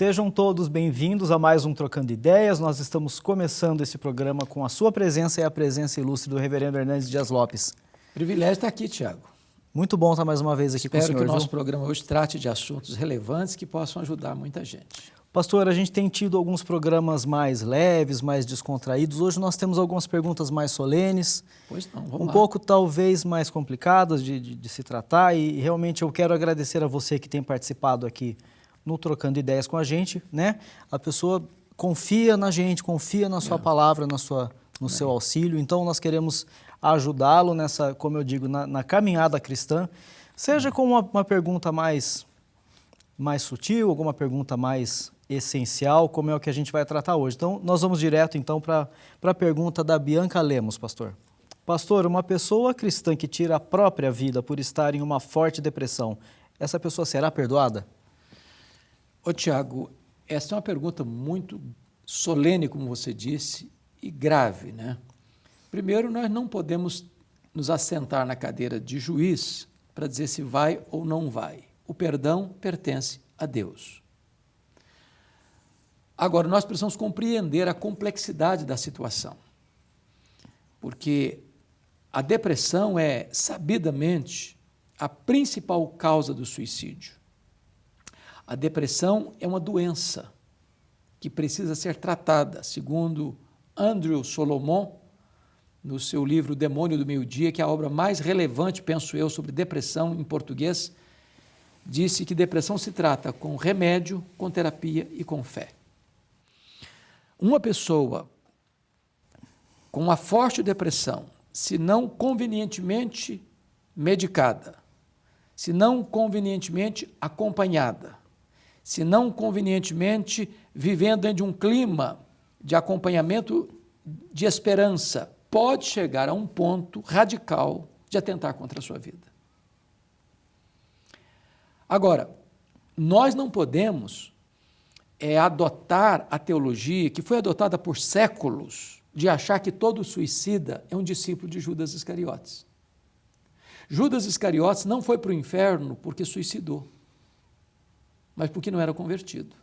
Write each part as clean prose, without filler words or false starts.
Sejam todos bem-vindos a mais um Trocando Ideias. Nós estamos começando esse programa com a sua presença e a presença ilustre do Reverendo Hernandes Dias Lopes. Privilégio estar aqui, Tiago. Muito bom estar mais uma vez aqui com o senhor. Espero que o nosso programa hoje trate de assuntos relevantes que possam ajudar muita gente. Pastor, a gente tem tido alguns programas mais leves, mais descontraídos. Hoje nós temos algumas perguntas mais solenes. Pois não, vamos lá. Pouco talvez mais complicadas de se tratar, e realmente eu quero agradecer a você que tem participado aqui no Trocando Ideias com a gente, né? A pessoa confia na gente, confia na sua palavra, no seu auxílio, então nós queremos ajudá-lo nessa, como eu digo, na caminhada cristã, seja com uma pergunta mais sutil, alguma pergunta mais essencial, como é o que a gente vai tratar hoje. Então, nós vamos direto então para a pergunta da Bianca Lemos, pastor. Pastor, uma pessoa cristã que tira a própria vida por estar em uma forte depressão, essa pessoa será perdoada? Ô, Tiago, essa é uma pergunta muito solene, como você disse, e grave, né? Primeiro, nós não podemos nos assentar na cadeira de juiz para dizer se vai ou não vai. O perdão pertence a Deus. Agora, nós precisamos compreender a complexidade da situação, porque a depressão é, sabidamente, a principal causa do suicídio. A depressão é uma doença que precisa ser tratada, segundo Andrew Solomon, no seu livro O Demônio do Meio-Dia, que é a obra mais relevante, penso eu, sobre depressão em português, disse que depressão se trata com remédio, com terapia e com fé. Uma pessoa com uma forte depressão, se não convenientemente medicada, se não convenientemente acompanhada, se não convenientemente vivendo dentro de um clima de acompanhamento de esperança, pode chegar a um ponto radical de atentar contra a sua vida. Agora, nós não podemos adotar a teologia que foi adotada por séculos de achar que todo suicida é um discípulo de Judas Iscariotes. Judas Iscariotes não foi para o inferno porque suicidou, mas porque não era convertido.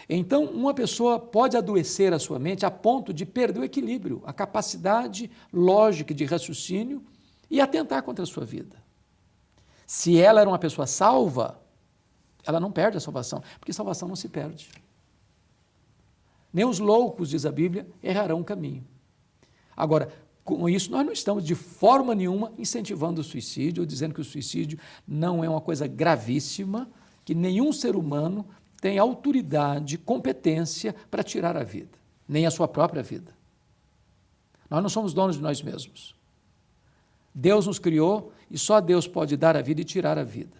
Então, uma pessoa pode adoecer a sua mente a ponto de perder o equilíbrio, a capacidade lógica de raciocínio e atentar contra a sua vida. Se ela era uma pessoa salva, ela não perde a salvação, porque salvação não se perde. Nem os loucos, diz a Bíblia, errarão o caminho. Agora, com isso, nós não estamos de forma nenhuma incentivando o suicídio, ou dizendo que o suicídio não é uma coisa gravíssima, que nenhum ser humano tem autoridade, competência para tirar a vida, nem a sua própria vida. Nós não somos donos de nós mesmos. Deus nos criou e só Deus pode dar a vida e tirar a vida.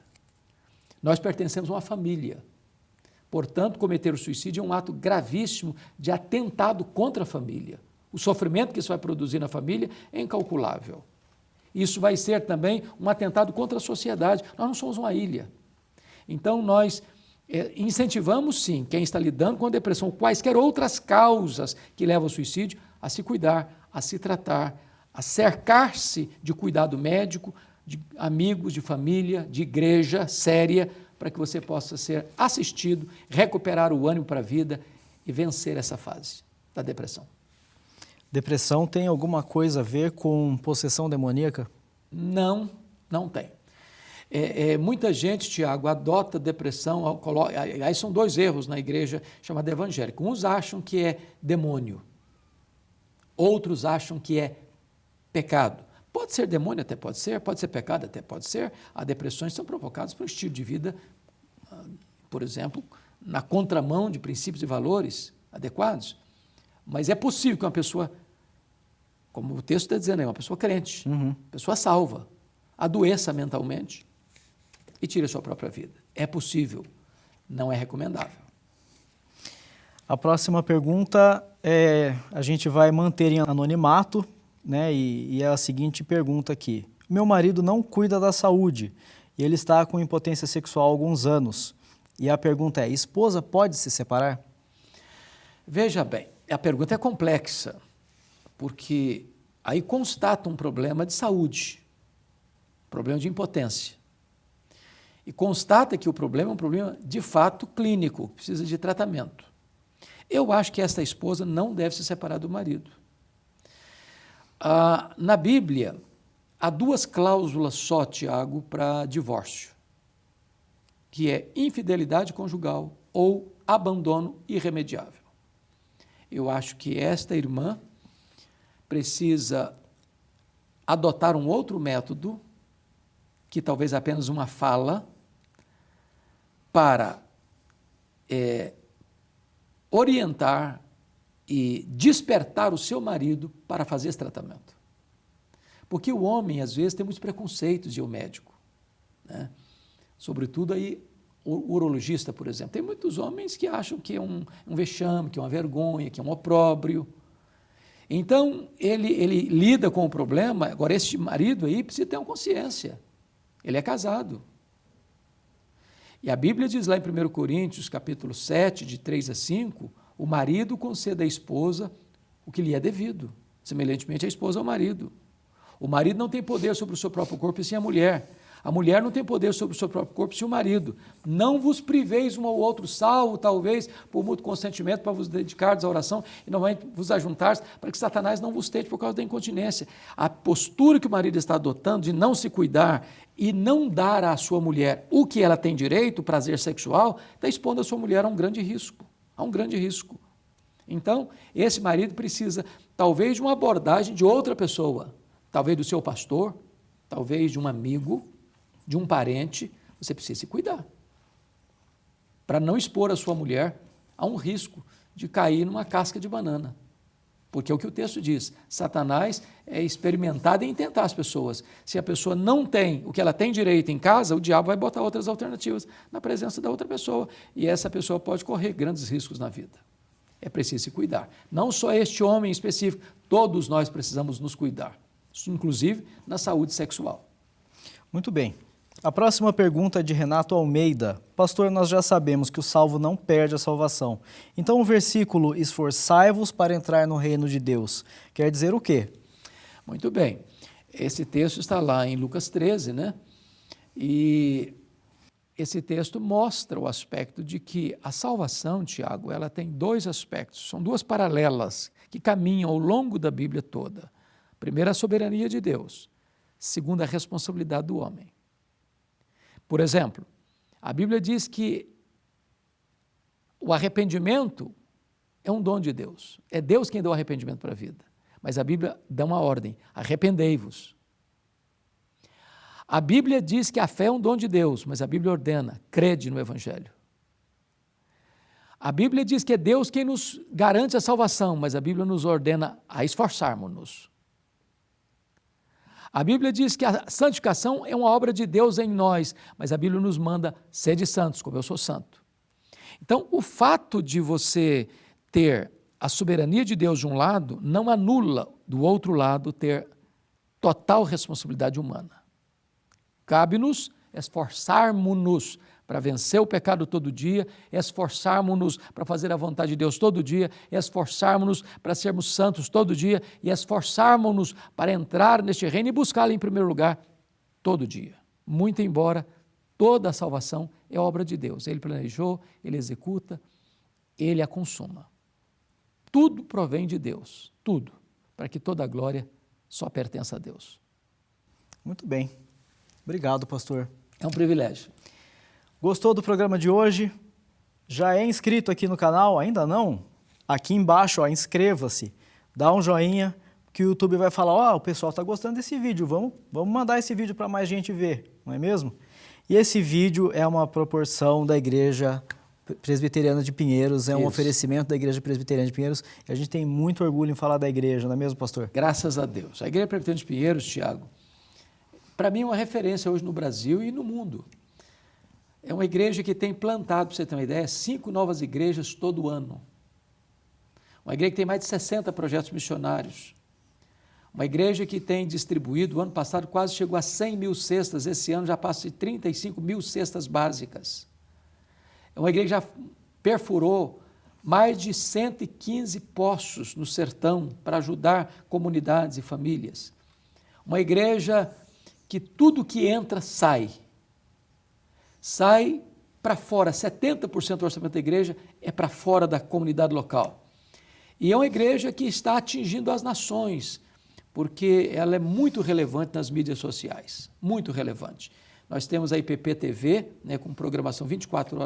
Nós pertencemos a uma família. Portanto, cometer o suicídio é um ato gravíssimo de atentado contra a família. O sofrimento que isso vai produzir na família é incalculável. Isso vai ser também um atentado contra a sociedade. Nós não somos uma ilha. Então, nós incentivamos, sim, quem está lidando com a depressão, quaisquer outras causas que levam ao suicídio, a se cuidar, a se tratar, a cercar-se de cuidado médico, de amigos, de família, de igreja séria, para que você possa ser assistido, recuperar o ânimo para a vida e vencer essa fase da depressão. Depressão tem alguma coisa a ver com possessão demoníaca? Não, não tem. Muita gente, Tiago, adota depressão, aí são dois erros na igreja chamada evangélica. Uns acham que é demônio, outros acham que é pecado. Pode ser demônio, até pode ser pecado, até pode ser. As depressões são provocadas por um estilo de vida, por exemplo, na contramão de princípios e valores adequados. Mas é possível que uma pessoa, como o texto está dizendo aí, uma pessoa crente, pessoa salva, adoeça mentalmente e tire a sua própria vida. É possível, não é recomendável. A próxima pergunta a gente vai manter em anonimato, né? E é a seguinte pergunta aqui. Meu marido não cuida da saúde e ele está com impotência sexual há alguns anos. E a pergunta é, esposa pode se separar? Veja bem, a pergunta é complexa, porque aí constata um problema de saúde, problema de impotência. e constata que o problema é um problema de fato clínico, que precisa de tratamento. Eu acho que esta esposa não deve se separar do marido. Na Bíblia, há 2 cláusulas só, Tiago, para divórcio, que é infidelidade conjugal ou abandono irremediável. Eu acho que esta irmã precisa adotar um outro método, que talvez apenas uma fala, para orientar e despertar o seu marido para fazer esse tratamento. Porque o homem, às vezes, tem muitos preconceitos de ir ao médico, né? Sobretudo aí, o urologista, por exemplo. Tem muitos homens que acham que é um vexame, que é uma vergonha, que é um opróbrio. Então, ele lida com o problema. Agora, esse marido aí precisa ter uma consciência. Ele é casado. E a Bíblia diz lá em 1 Coríntios, capítulo 7, de 3 a 5, o marido conceda à esposa o que lhe é devido, semelhantemente a esposa ao marido. O marido não tem poder sobre o seu próprio corpo sem a mulher. A mulher não tem poder sobre o seu próprio corpo sem o marido. Não vos priveis um ao outro, salvo, talvez, por mútuo consentimento, para vos dedicardes à oração e novamente vos ajuntares, para que Satanás não vos tente por causa da incontinência. A postura que o marido está adotando de não se cuidar e não dar à sua mulher o que ela tem direito, o prazer sexual, está expondo a sua mulher a um grande risco. A um grande risco. Então, esse marido precisa, talvez, de uma abordagem de outra pessoa, talvez do seu pastor, talvez de um amigo, de um parente. Você precisa se cuidar para não expor a sua mulher a um risco de cair numa casca de banana. Porque é o que o texto diz, Satanás é experimentado em tentar as pessoas. Se a pessoa não tem o que ela tem direito em casa, o diabo vai botar outras alternativas na presença da outra pessoa. E essa pessoa pode correr grandes riscos na vida. É preciso se cuidar. Não só este homem específico, todos nós precisamos nos cuidar, inclusive na saúde sexual. Muito bem. A próxima pergunta é de Renato Almeida. Pastor, nós já sabemos que o salvo não perde a salvação. Então o versículo esforçai-vos para entrar no reino de Deus quer dizer o quê? Muito bem. Esse texto está lá em Lucas 13, né? E esse texto mostra o aspecto de que a salvação, Tiago, ela tem 2 aspectos, são 2 paralelas que caminham ao longo da Bíblia toda. Primeiro, a soberania de Deus. Segundo, a responsabilidade do homem. Por exemplo, a Bíblia diz que o arrependimento é um dom de Deus. É Deus quem dá o arrependimento para a vida. Mas a Bíblia dá uma ordem, arrependei-vos. A Bíblia diz que a fé é um dom de Deus, mas a Bíblia ordena, crede no Evangelho. A Bíblia diz que é Deus quem nos garante a salvação, mas a Bíblia nos ordena a esforçarmos-nos. A Bíblia diz que a santificação é uma obra de Deus em nós, mas a Bíblia nos manda sede santos, como eu sou santo. Então, o fato de você ter a soberania de Deus de um lado, não anula do outro lado ter total responsabilidade humana. Cabe-nos esforçarmos-nos para vencer o pecado todo dia, esforçarmos-nos para fazer a vontade de Deus todo dia, esforçarmos-nos para sermos santos todo dia e esforçarmos-nos para entrar neste reino e buscá-lo em primeiro lugar todo dia. Muito embora toda a salvação é obra de Deus. Ele planejou, Ele executa, Ele a consuma. Tudo provém de Deus, tudo, para que toda a glória só pertença a Deus. Muito bem. Obrigado, pastor. É um privilégio. Gostou do programa de hoje? Já é inscrito aqui no canal? Ainda não? Aqui embaixo, ó, inscreva-se, dá um joinha, que o YouTube vai falar, ó, o pessoal está gostando desse vídeo, vamos mandar esse vídeo para mais gente ver, não é mesmo? E esse vídeo é uma proporção da Igreja Presbiteriana de Pinheiros, é um oferecimento da Igreja Presbiteriana de Pinheiros, e a gente tem muito orgulho em falar da igreja, não é mesmo, pastor? Graças a Deus. A Igreja Presbiteriana de Pinheiros, Tiago, para mim é uma referência hoje no Brasil e no mundo. É uma igreja que tem plantado, para você ter uma ideia, 5 novas igrejas todo ano. Uma igreja que tem mais de 60 projetos missionários. Uma igreja que tem distribuído, o ano passado quase chegou a 100 mil cestas, esse ano já passa de 35 mil cestas básicas. É uma igreja que já perfurou mais de 115 poços no sertão para ajudar comunidades e famílias. Uma igreja que tudo que entra sai. sai para fora, 70% do orçamento da igreja é para fora da comunidade local. E é uma igreja que está atingindo as nações, porque ela é muito relevante nas mídias sociais, muito relevante. Nós temos a IPP-TV, né, com programação 24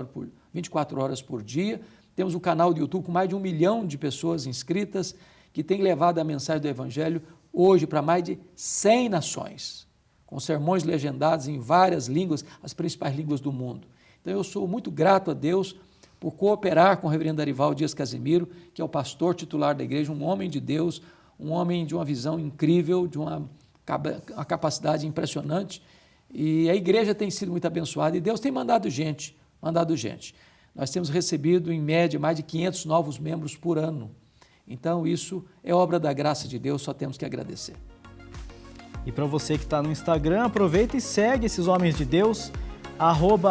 horas por dia, temos um canal do YouTube com mais de 1 milhão de pessoas inscritas, que tem levado a mensagem do Evangelho hoje para mais de 100 nações, com sermões legendados em várias línguas, as principais línguas do mundo. Então eu sou muito grato a Deus por cooperar com o reverendo Arival Dias Casimiro, que é o pastor titular da igreja, um homem de Deus, um homem de uma visão incrível, de uma capacidade impressionante, e a igreja tem sido muito abençoada, e Deus tem mandado gente. Nós temos recebido, em média, mais de 500 novos membros por ano. Então, isso é obra da graça de Deus, só temos que agradecer. E para você que está no Instagram, aproveita e segue esses homens de Deus,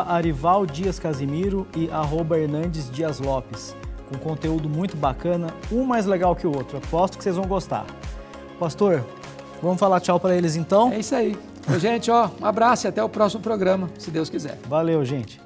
@Arival Dias Casimiro e @Hernandes Dias Lopes, com conteúdo muito bacana, um mais legal que o outro. Aposto que vocês vão gostar. Pastor, vamos falar tchau para eles então? É isso aí. Gente, um abraço e até o próximo programa, se Deus quiser. Valeu, gente.